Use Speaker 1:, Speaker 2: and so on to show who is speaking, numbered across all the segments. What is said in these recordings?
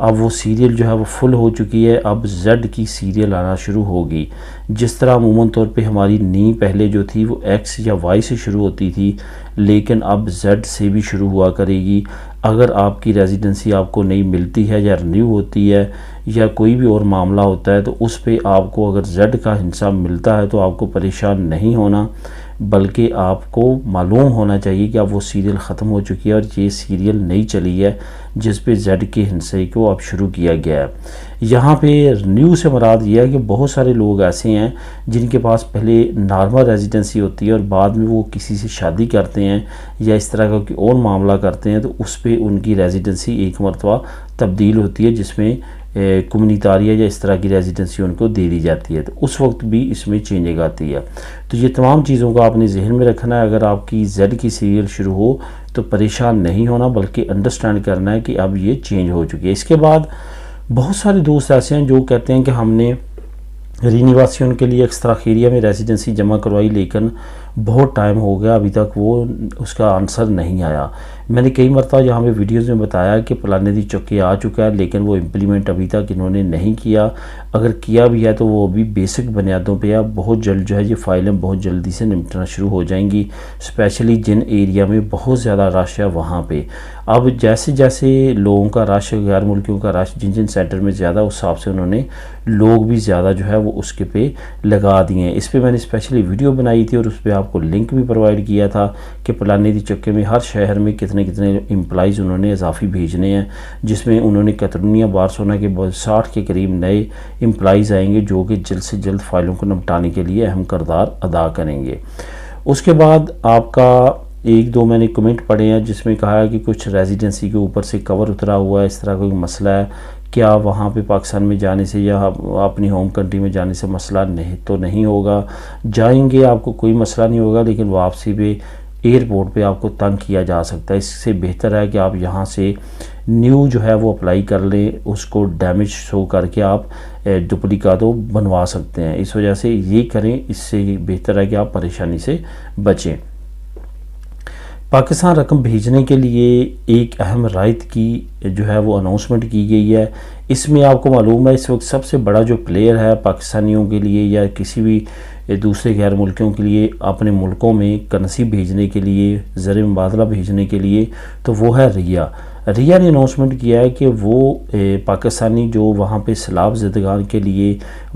Speaker 1: اب وہ سیریل جو ہے وہ فل ہو چکی ہے، اب زیڈ کی سیریل آنا شروع ہوگی۔ جس طرح عموماً طور پہ ہماری نی پہلے جو تھی وہ ایکس یا وائی سے شروع ہوتی تھی، لیکن اب زیڈ سے بھی شروع ہوا کرے گی۔ اگر آپ کی ریزیڈنسی آپ کو نہیں ملتی ہے یا رینیو ہوتی ہے یا کوئی بھی اور معاملہ ہوتا ہے تو اس پہ آپ کو اگر زیڈ کا حصہ ملتا ہے تو آپ کو پریشان نہیں ہونا، بلکہ آپ کو معلوم ہونا چاہیے کہ اب وہ سیریل ختم ہو چکی ہے اور یہ سیریل نہیں چلی ہے جس پہ زیڈ کے حصے کو اب شروع کیا گیا ہے۔ یہاں پہ رینیو سے مراد یہ ہے کہ بہت سارے لوگ ایسے ہیں جن کے پاس پہلے نارمل ریزیڈنسی ہوتی ہے اور بعد میں وہ کسی سے شادی کرتے ہیں یا اس طرح کا کوئی اور معاملہ کرتے ہیں تو اس پہ ان کی ریزیڈنسی ایک مرتبہ تبدیل ہوتی ہے، جس میں کمیونٹاریہ یا اس طرح کی ریزیڈنسی ان کو دے دی جاتی ہے، تو اس وقت بھی اس میں چینجنگ آتی ہے۔ تو یہ تمام چیزوں کو آپ نے ذہن میں رکھنا ہے۔ اگر آپ کی زیڈ کی سیریل شروع ہو تو پریشان نہیں ہونا، بلکہ انڈرسٹینڈ کرنا ہے کہ اب یہ چینج ہو چکی ہے۔ اس کے بعد بہت سارے دوست ایسے ہیں جو کہتے ہیں کہ ہم نے رینیویشن کے لیے ایکسٹرا خیریہ میں ریزیڈنسی جمع کروائی لیکن بہت ٹائم ہو گیا، ابھی تک وہ اس کا آنسر نہیں آیا۔ میں نے کئی مرتبہ یہاں پہ ویڈیوز میں بتایا کہ پلانے دی چکے آ چکا ہے لیکن وہ امپلیمنٹ ابھی تک انہوں نے نہیں کیا، اگر کیا بھی ہے تو وہ ابھی بیسک بنیادوں پہ ہے۔ بہت جلد جو ہے یہ فائلیں بہت جلدی سے نمٹنا شروع ہو جائیں گی، اسپیشلی جن ایریا میں بہت زیادہ رش ہے وہاں پہ۔ اب جیسے جیسے لوگوں کا رش، غیر ملکیوں کا رش جن سینٹر میں زیادہ، اس حساب سے انہوں نے لوگ بھی زیادہ جو ہے وہ اس کے پہ لگا دیے ہیں۔ اس پہ میں نے اسپیشلی ویڈیو بنائی تھی اور اس پہ آپ کو لنک بھی پرووائڈ کیا تھا کہ پلانے دی چکے میں ہر شہر میں کتنے امپلائیز انہوں نے اضافی بھیجنے ہیں، جس میں انہوں نے کترونیہ بارسلونا کے 60 کے قریب نئے امپلائیز آئیں گے جو کہ جلد سے جلد فائلوں کو نمٹانے کے لیے اہم کردار ادا کریں گے۔ اس کے بعد آپ کا ایک دو میں نے کمنٹ پڑھے ہیں جس میں کہا ہے کہ کچھ ریزیڈنسی کے اوپر سے کور اترا ہوا ہے، اس طرح کوئی مسئلہ ہے کیا وہاں پہ پاکستان میں جانے سے یا اپنی ہوم کنٹری میں جانے سے مسئلہ نہیں ہوگا؟ جائیں گے آپ کو کوئی مسئلہ نہیں ہوگا، لیکن واپسی پہ ایئرپورٹ پہ آپ کو تنگ کیا جا سکتا ہے۔ اس سے بہتر ہے کہ آپ یہاں سے نیو جو ہے وہ اپلائی کر لیں، اس کو ڈیمیج شو کر کے آپ ڈپلیکیٹو بنوا سکتے ہیں۔ اس وجہ سے یہ کریں، اس سے بہتر ہے کہ آپ پریشانی سے بچیں۔ پاکستان رقم بھیجنے کے لیے ایک اہم رائد کی جو ہے وہ اناؤنسمنٹ کی گئی ہے۔ اس میں آپ کو معلوم ہے اس وقت سب سے بڑا جو پلیئر ہے پاکستانیوں کے لیے یا کسی بھی دوسرے غیر ملکوں کے لیے اپنے ملکوں میں کرنسی بھیجنے کے لیے، زر مبادلہ بھیجنے کے لیے، تو وہ ہے ریا۔ ریا نے اناؤنسمنٹ کیا ہے کہ وہ پاکستانی جو وہاں پہ سیلاب زدگان کے لیے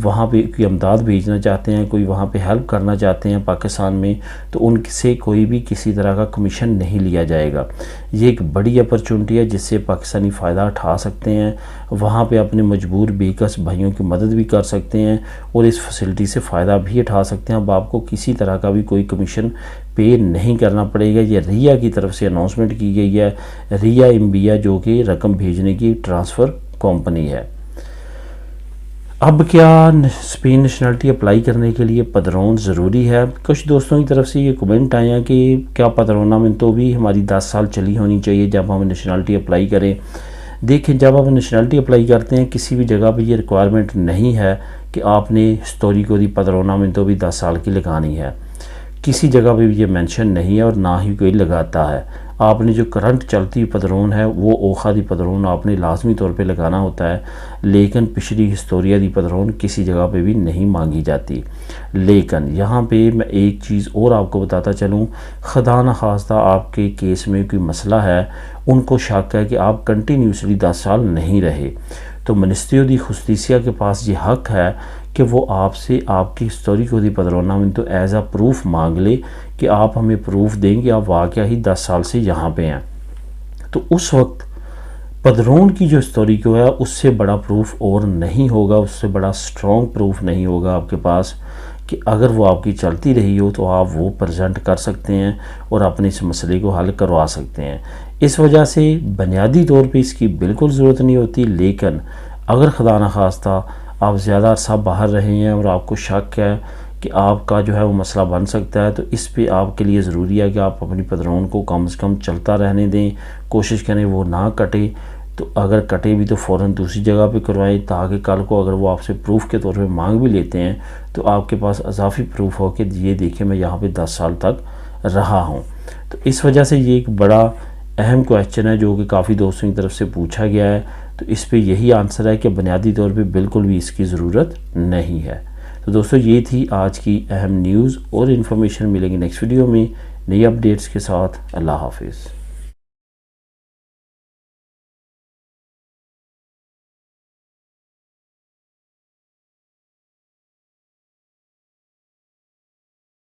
Speaker 1: وہاں پہ کوئی امداد بھیجنا چاہتے ہیں، کوئی وہاں پہ ہیلپ کرنا چاہتے ہیں پاکستان میں، تو ان سے کوئی بھی کسی طرح کا کمیشن نہیں لیا جائے گا۔ یہ ایک بڑی اپرچونٹی ہے جس سے پاکستانی فائدہ اٹھا سکتے ہیں، وہاں پہ اپنے مجبور بے کس بھائیوں کی مدد بھی کر سکتے ہیں اور اس فیسلٹی سے فائدہ بھی اٹھا سکتے ہیں۔ اب آپ کو کسی طرح کا بھی کوئی کمیشن پے نہیں کرنا پڑے گا۔ یہ ریا کی طرف سے اناؤنسمنٹ کی گئی ہے، ریا امبیا جو کہ رقم بھیجنے کی ٹرانسفر کمپنی ہے۔ اب کیا اسپین نیشنلٹی اپلائی کرنے کے لیے پدرون ضروری ہے؟ کچھ دوستوں کی طرف سے یہ کمنٹ آیا کہ کیا پدرونا میں تو بھی ہماری 10 سال چلی ہونی چاہیے جب ہم نیشنلٹی اپلائی کریں۔ دیکھیں، جب آپ نیشنلٹی اپلائی کرتے ہیں کسی بھی جگہ پہ یہ ریکوائرمنٹ نہیں ہے کہ آپ نے ہسٹوریکو دی پدرونا میں تو بھی 10 سال کی لگانی ہے، کسی جگہ پہ بھی یہ مینشن نہیں ہے اور نہ ہی کوئی لگاتا ہے۔ آپ نے جو کرنٹ چلتی پدرون ہے وہ اوخا دی پدرون آپ نے لازمی طور پہ لگانا ہوتا ہے، لیکن پچھلی ہسٹوریا دی پدرون کسی جگہ پہ بھی نہیں مانگی جاتی۔ لیکن یہاں پہ میں ایک چیز اور آپ کو بتاتا چلوں، خدا نخواستہ آپ کے کیس میں کوئی مسئلہ ہے، ان کو شک ہے کہ آپ کنٹینیوسلی 10 سال نہیں رہے، تو منسٹریو دی جسٹیسیا کے پاس یہ حق ہے کہ وہ آپ سے آپ کی ہسٹوریکو دی پدرونا میں تو ایز اے پروف مانگ لے کہ آپ ہمیں پروف دیں کہ آپ واقعہ ہی 10 سال سے یہاں پہ ہیں۔ تو اس وقت پدرون کی جو ہسٹوریکو ہے اس سے بڑا پروف اور نہیں ہوگا، اس سے بڑا سٹرونگ پروف نہیں ہوگا آپ کے پاس کہ اگر وہ آپ کی چلتی رہی ہو تو آپ وہ پریزنٹ کر سکتے ہیں اور اپنے اس مسئلے کو حل کروا سکتے ہیں۔ اس وجہ سے بنیادی طور پہ اس کی بالکل ضرورت نہیں ہوتی، لیکن اگر خدا نخواستہ آپ زیادہ عرصہ باہر رہے ہیں اور آپ کو شک ہے کہ آپ کا جو ہے وہ مسئلہ بن سکتا ہے، تو اس پہ آپ کے لیے ضروری ہے کہ آپ اپنی پدرون کو کم از کم چلتا رہنے دیں، کوشش کریں وہ نہ کٹے، تو اگر کٹے بھی تو فوراً دوسری جگہ پہ کروائیں تاکہ کل کو اگر وہ آپ سے پروف کے طور پہ مانگ بھی لیتے ہیں تو آپ کے پاس اضافی پروف ہو کہ یہ دیکھیں میں یہاں پہ 10 سال تک رہا ہوں۔ تو اس وجہ سے یہ ایک بڑا اہم کویشچن ہے جو کہ کافی دوستوں کی طرف سے پوچھا گیا ہے، تو اس پہ یہی آنسر ہے کہ بنیادی طور پہ بالکل بھی اس کی ضرورت نہیں ہے۔ تو دوستو یہ تھی آج کی اہم نیوز اور انفارمیشن۔ ملیں گے نیکسٹ ویڈیو میں نئی اپڈیٹس کے ساتھ۔ اللہ حافظ۔